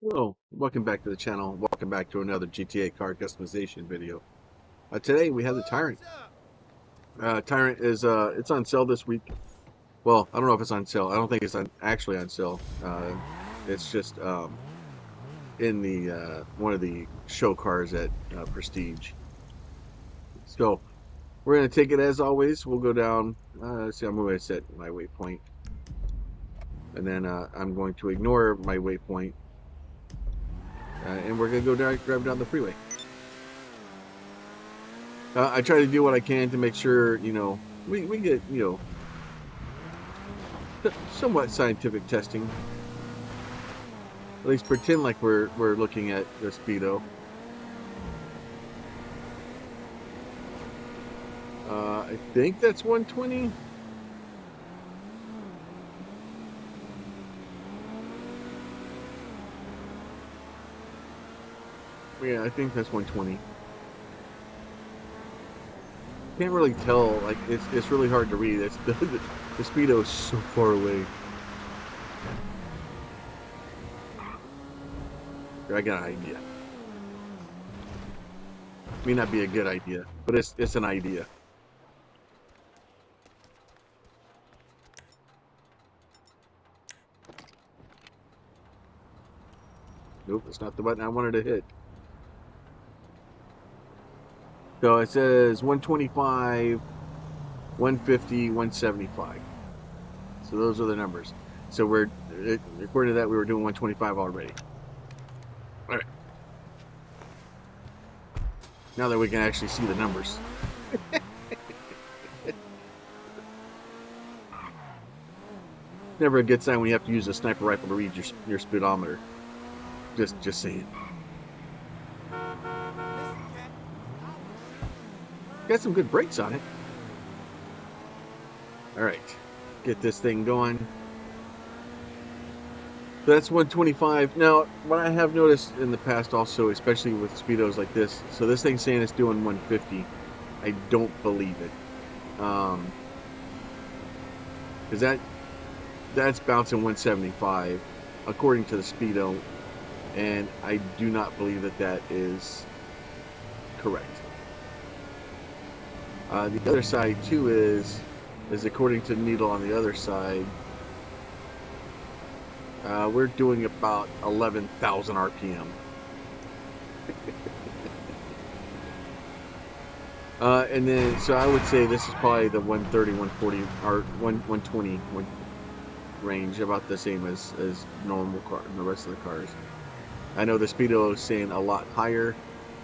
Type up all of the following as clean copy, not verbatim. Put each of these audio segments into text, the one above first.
Hello, welcome back to the channel. Welcome back to another GTA car customization video. Today we have the Tyrant. Tyrant is it's on sale this week. Well, I don't know if it's on sale. I don't think it's actually on sale. It's just in the one of the show cars at Prestige. So we're gonna take it as always. We'll go down. See, I'm going to set my waypoint, and then I'm going to ignore my waypoint, and we're gonna go drive down the freeway. I try to do what I can to make sure, we get, somewhat scientific testing. At least pretend like we're looking at the speedo. I think that's 120. Yeah, I think that's 120. Can't really tell. Like it's really hard to read. The speedo is so far away. I got an idea. May not be a good idea, but it's an idea. Nope, it's not the button I wanted to hit. So it says 125, 150, 175. So those are the numbers. So according to that, we were doing 125 already. All right. Now that we can actually see the numbers. Never a good sign when you have to use a sniper rifle to read your speedometer. Just saying. Got some good brakes on it. All right, get this thing going. That's 125. Now, what I have noticed in the past also, especially with speedos like this, so this thing's saying it's doing 150. I don't believe it. Because that's bouncing 175 according to the speedo, and I do not believe that is correct. The other side too is according to the needle on the other side, we're doing about 11,000 RPM. And then, so I would say this is probably the 130, 140, or 120 range, about the same as normal car and the rest of the cars. I know the speedo is saying a lot higher,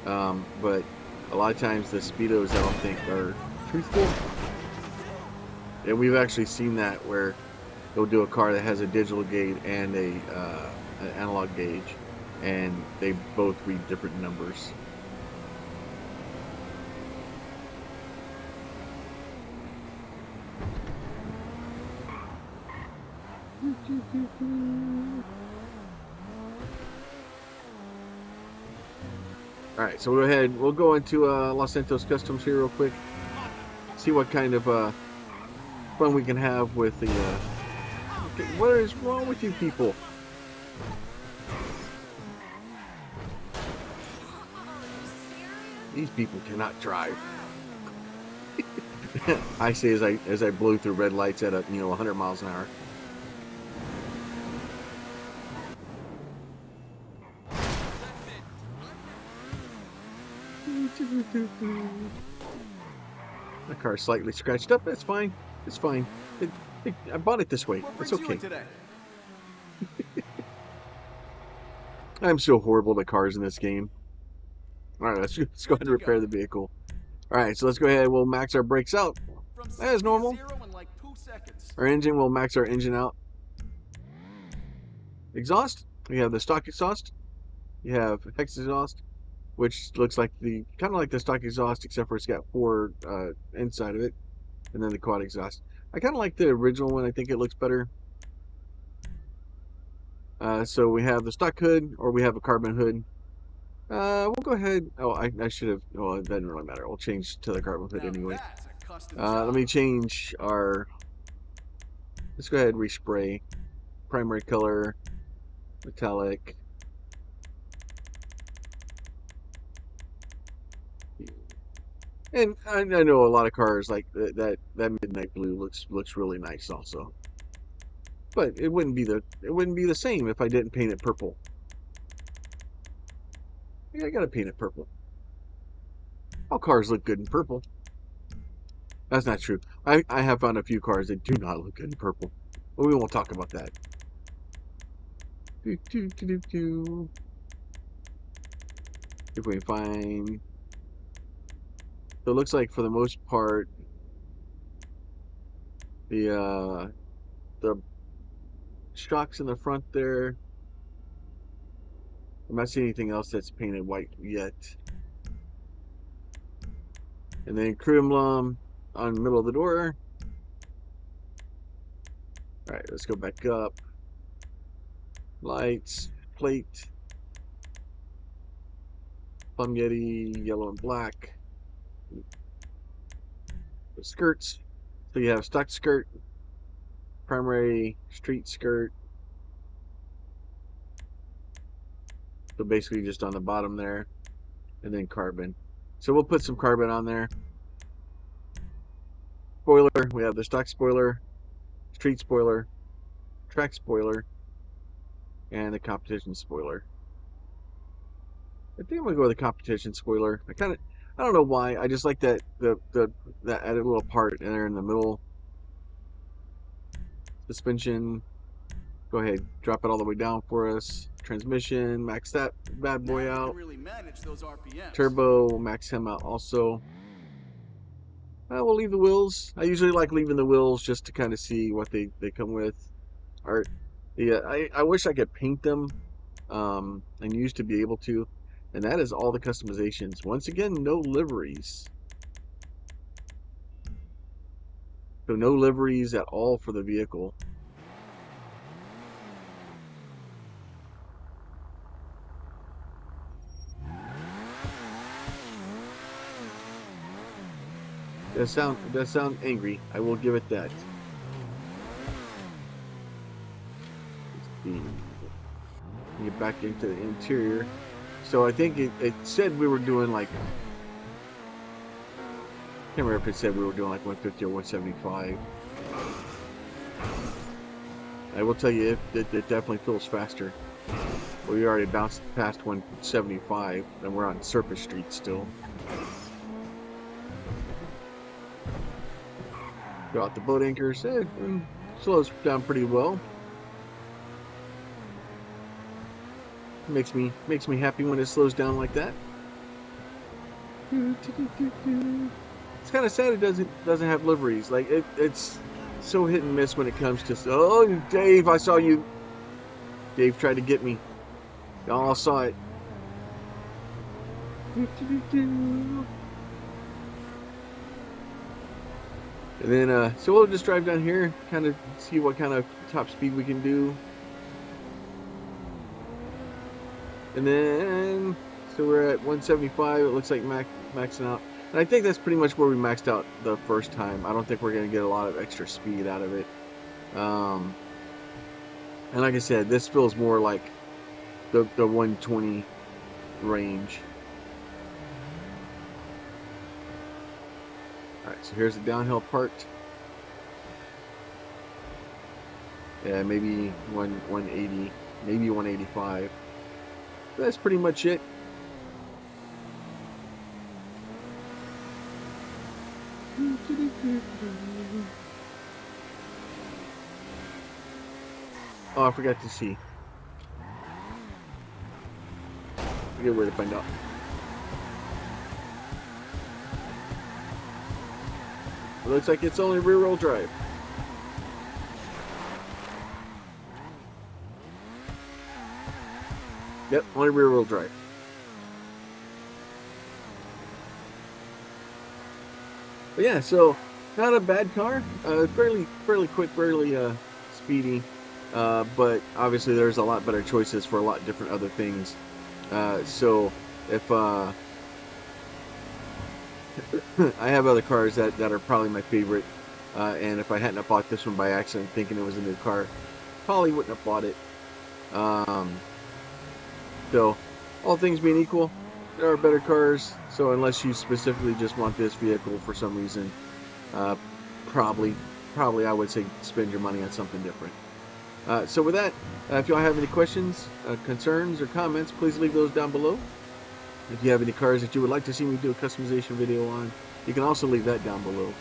but a lot of times the speedos I don't think are truthful. And we've actually seen that where they'll do a car that has a digital gauge and an analog gauge, and they both read different numbers. All right, so we'll go ahead. We'll go into Los Santos Customs here real quick. See what kind of fun we can have with the. What is wrong with you people? These people cannot drive. I say as I blew through red lights at 100 miles an hour. My car's slightly scratched up. That's fine. It's fine. I bought it this way. It's okay. I'm so horrible at cars in this game. All right, let's go ahead and repair the vehicle. All right, so let's go ahead. We'll max our brakes out as normal. Our engine, we'll max our engine out. Exhaust, we have the stock exhaust. You have hex exhaust, which looks like kind of like the stock exhaust, except for it's got 4 inside of it, and then the quad exhaust. I kind of like the original one. I think it looks better. So we have the stock hood, or we have a carbon hood. We'll go ahead. Oh, I should have. Well, it doesn't really matter. We'll change to the carbon hood anyway. Let me change our. Let's go ahead and respray. Primary color, metallic, And I know a lot of cars like that midnight blue looks really nice also. But it wouldn't be the same if I didn't paint it purple. Yeah, I gotta paint it purple. All cars look good in purple. That's not true. I have found a few cars that do not look good in purple. But we won't talk about that. Do, do, do, do, do. If we find, so it looks like for the most part the shocks in the front there. I'm not seeing anything else that's painted white yet. And then Crimlum on the middle of the door. All right, let's go back up. Lights, plate, Plum Yeti, yellow and black. The skirts. So you have stock skirt, primary street skirt. So basically just on the bottom there, and then carbon. So we'll put some carbon on there. Spoiler, we have the stock spoiler, street spoiler, track spoiler, and the competition spoiler. I think I'm gonna go with the competition spoiler. I don't know why. I just like that that added little part in there in the middle. Suspension. Go ahead, drop it all the way down for us. Transmission, max that bad boy out. Really manage those RPMs. Turbo, max him out also. We'll leave the wheels. I usually like leaving the wheels just to kind of see what they come with. Art. Yeah, I wish I could paint them, and used to be able to. And that is all the customizations. Once again, no liveries. So no liveries at all for the vehicle. Does sound angry. I will give it that. Get back into the interior. So I think it said we were doing like, I can't remember if it said we were doing like 150 or 175. I will tell you it definitely feels faster. We already bounced past 175 and we're on surface street still. Go out the boat anchors. Slows down pretty well. Makes me happy when it slows down like that. It's kind of sad it doesn't have liveries. Like it's so hit and miss when it comes to. Oh, Dave, I saw you. Dave tried to get me. Y'all saw it. And then so we'll just drive down here, kind of see what kind of top speed we can do. And then, so we're at 175, it looks like maxing out. And I think that's pretty much where we maxed out the first time. I don't think we're going to get a lot of extra speed out of it. And like I said, this feels more like the 120 range. Alright, so here's the downhill part. Yeah, maybe 180, maybe 185. That's pretty much it. Oh, I forgot to see. Forget where to find out. It looks like it's only rear-wheel drive. Yep, only rear-wheel drive. But yeah, so not a bad car. Fairly quick, fairly speedy. But obviously there's a lot better choices for a lot different other things. So if I have other cars that are probably my favorite, and if I hadn't bought this one by accident thinking it was a new car, probably wouldn't have bought it. So all things being equal, there are better cars. So unless you specifically just want this vehicle for some reason, uh, probably I would say spend your money on something different. So with that, if y'all have any questions, concerns, or comments, please leave those down below. If you have any cars that you would like to see me do a customization video on, you can also leave that down below.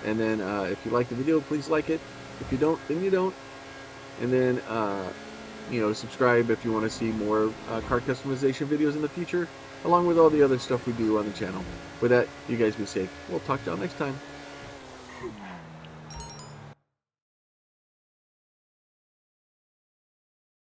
And then if you like the video, please like it. If you don't, then you don't. And then, subscribe if you want to see more car customization videos in the future, along with all the other stuff we do on the channel. With that, you guys be safe. We'll talk to y'all next time.